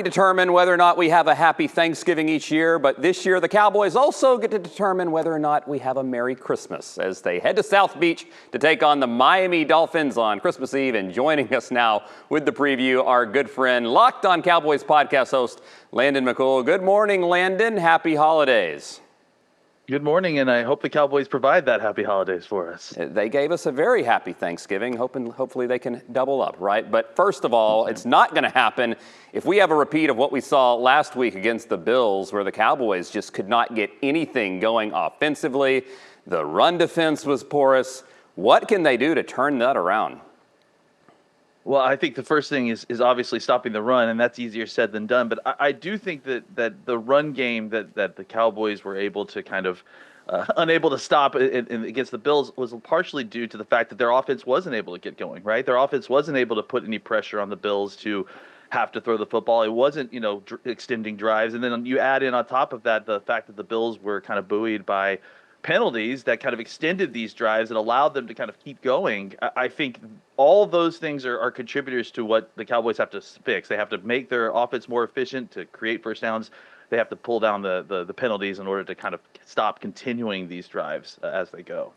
Determine whether or not we have a happy Thanksgiving each year, but this year the Cowboys also get to determine whether or not we have a Merry Christmas as they head to South Beach to take on the Miami Dolphins on Christmas Eve. And joining us now with the preview, our good friend, Locked On Cowboys podcast host, Landon McCool. Good morning, Landon. Happy holidays. Good morning, and I hope the Cowboys provide that happy holidays for us. They gave us a very happy Thanksgiving, hopefully they can double up, right? But first of all, it's not going to happen if we have a repeat of what we saw last week against the Bills, where the Cowboys just could not get anything going offensively. The run defense was porous. What can they do to turn that around? Well, I think the first thing is obviously stopping the run, and that's easier said than done. But I do think that the run game that the Cowboys were able to kind of unable to stop against the Bills was partially due to the fact that their offense wasn't able to get going, right? Their offense wasn't able to put any pressure on the Bills to have to throw the football. It wasn't, extending drives. And then you add in on top of that the fact that the Bills were kind of buoyed by penalties that kind of extended these drives and allowed them to kind of keep going. I think all of those things are contributors to what the Cowboys have to fix. They have to make their offense more efficient to create first downs. They have to pull down the penalties in order to kind of stop continuing these drives as they go.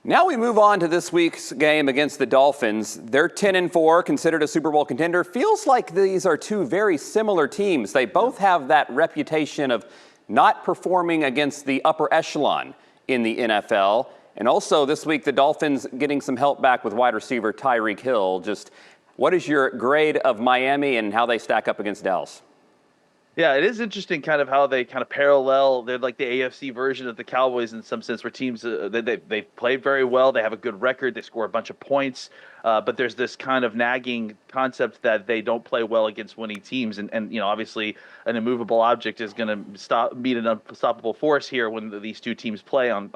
Now we move on to this week's game against the Dolphins. They're 10-4, considered a Super Bowl contender. Feels like these are two very similar teams. They both have that reputation of not performing against the upper echelon in the NFL. And also this week, the Dolphins getting some help back with wide receiver Tyreek Hill. Just what is your grade of Miami and how they stack up against Dallas? Yeah, it is interesting kind of how they kind of parallel. They're like the AFC version of the Cowboys in some sense, where teams, they play very well. They have a good record. They score a bunch of points. But there's this kind of nagging concept that they don't play well against winning teams. And obviously an immovable object is going to meet an unstoppable force here when these two teams play on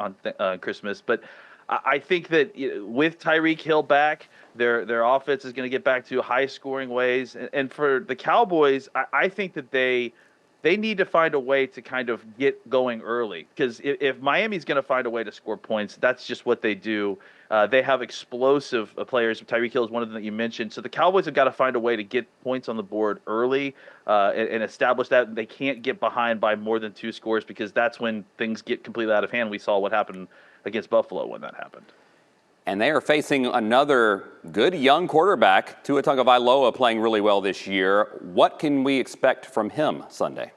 Christmas. But I think that with Tyreek Hill back, their offense is going to get back to high-scoring ways. And for the Cowboys, I think that they need to find a way to kind of get going early. Because if Miami's going to find a way to score points, that's just what they do. They have explosive players. Tyreek Hill is one of them that you mentioned. So the Cowboys have got to find a way to get points on the board early and establish that they can't get behind by more than 2 scores, because that's when things get completely out of hand. We saw what happened against Buffalo when that happened. And they are facing another good young quarterback, Tua Tagovailoa, playing really well this year. What can we expect from him Sunday?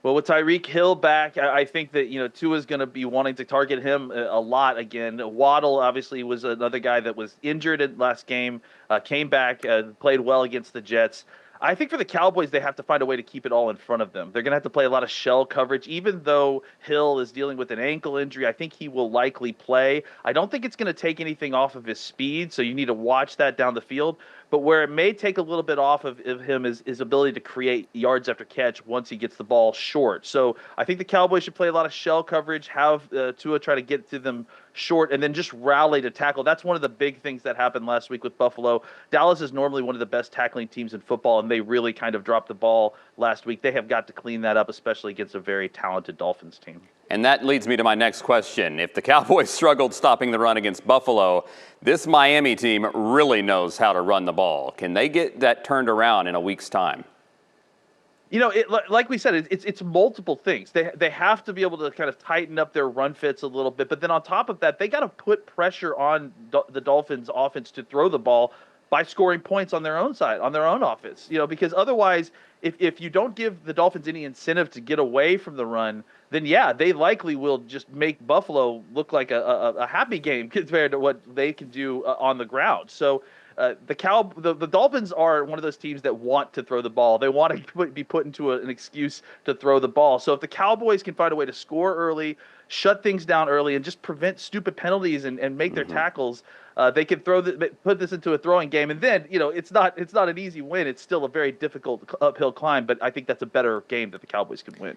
Well, with Tyreek Hill back, I think that Tua is going to be wanting to target him a lot again. Waddle obviously was another guy that was injured in last game, came back, played well against the Jets. I think for the Cowboys, they have to find a way to keep it all in front of them. They're going to have to play a lot of shell coverage. Even though Hill is dealing with an ankle injury, I think he will likely play. I don't think it's going to take anything off of his speed, so you need to watch that down the field. But where it may take a little bit off of him is his ability to create yards after catch once he gets the ball short. So I think the Cowboys should play a lot of shell coverage, have Tua try to get to them short, and then just rally to tackle. That's one of the big things that happened last week with Buffalo. Dallas is normally one of the best tackling teams in football, and they really kind of dropped the ball last week. They have got to clean that up, especially against a very talented Dolphins team. And that leads me to my next question. If the Cowboys struggled stopping the run against Buffalo, this Miami team really knows how to run the ball. Can they get that turned around in a week's time? Like we said, it's multiple things. They have to be able to kind of tighten up their run fits a little bit. But then on top of that, they got to put pressure on the Dolphins' offense to throw the ball by scoring points on their own side, on their own offense. Because otherwise, if you don't give the Dolphins any incentive to get away from the run, then yeah, they likely will just make Buffalo look like a happy game compared to what they can do on the ground. So the Dolphins are one of those teams that want to throw the ball. They want to be put into an excuse to throw the ball. So if the Cowboys can find a way to score early, shut things down early, and just prevent stupid penalties and make their tackles, they can put this into a throwing game. And then it's not an easy win. It's still a very difficult uphill climb. But I think that's a better game that the Cowboys can win.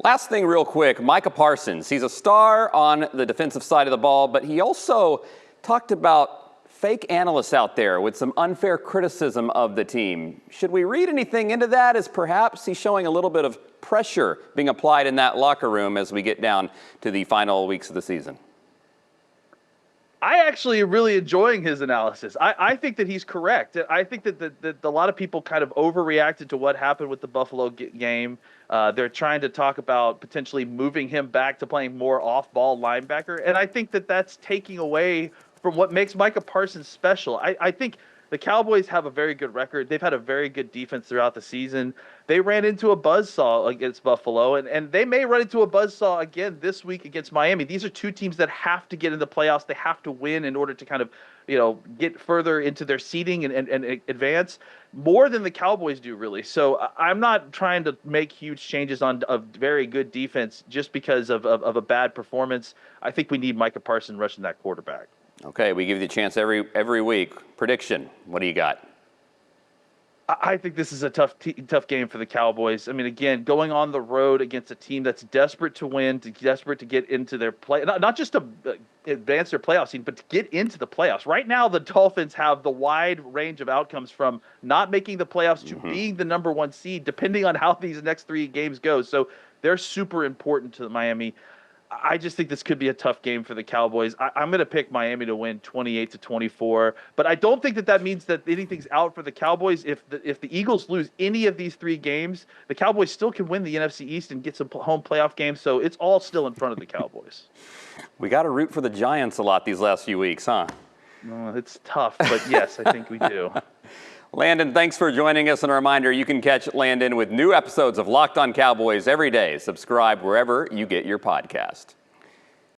Last thing real quick, Micah Parsons. He's a star on the defensive side of the ball, but he also talked about fake analysts out there with some unfair criticism of the team. Should we read anything into that, as perhaps he's showing a little bit of pressure being applied in that locker room as we get down to the final weeks of the season? I actually am really enjoying his analysis. I think that he's correct. I think that a lot of people kind of overreacted to what happened with the Buffalo game. They're trying to talk about potentially moving him back to playing more off-ball linebacker, and I think that that's taking away from what makes Micah Parsons special. I think the Cowboys have a very good record. They've had a very good defense throughout the season. They ran into a buzzsaw against Buffalo, and they may run into a buzzsaw again this week against Miami. These are two teams that have to get in the playoffs. They have to win in order to kind of, get further into their seeding and advance more than the Cowboys do, really. So I'm not trying to make huge changes on a very good defense just because of a bad performance. I think we need Micah Parsons rushing that quarterback. Okay, we give you the chance every week. Prediction, what do you got? I think this is a tough game for the Cowboys. I mean, again, going on the road against a team that's desperate to win, desperate to get into their play, not just to advance their playoff scene, but to get into the playoffs. Right now, the Dolphins have the wide range of outcomes from not making the playoffs to being the number 1 seed, depending on how these next 3 games go. So they're super important to Miami. I just think this could be a tough game for the Cowboys. I'm going to pick Miami to win 28-24, but I don't think that means that anything's out for the Cowboys. If the Eagles lose any of these 3 games, the Cowboys still can win the NFC East and get some home playoff games, so it's all still in front of the Cowboys. We got to root for the Giants a lot these last few weeks, huh? It's tough, but yes, I think we do. Landon, thanks for joining us. And a reminder, you can catch Landon with new episodes of Locked On Cowboys every day. Subscribe wherever you get your podcast.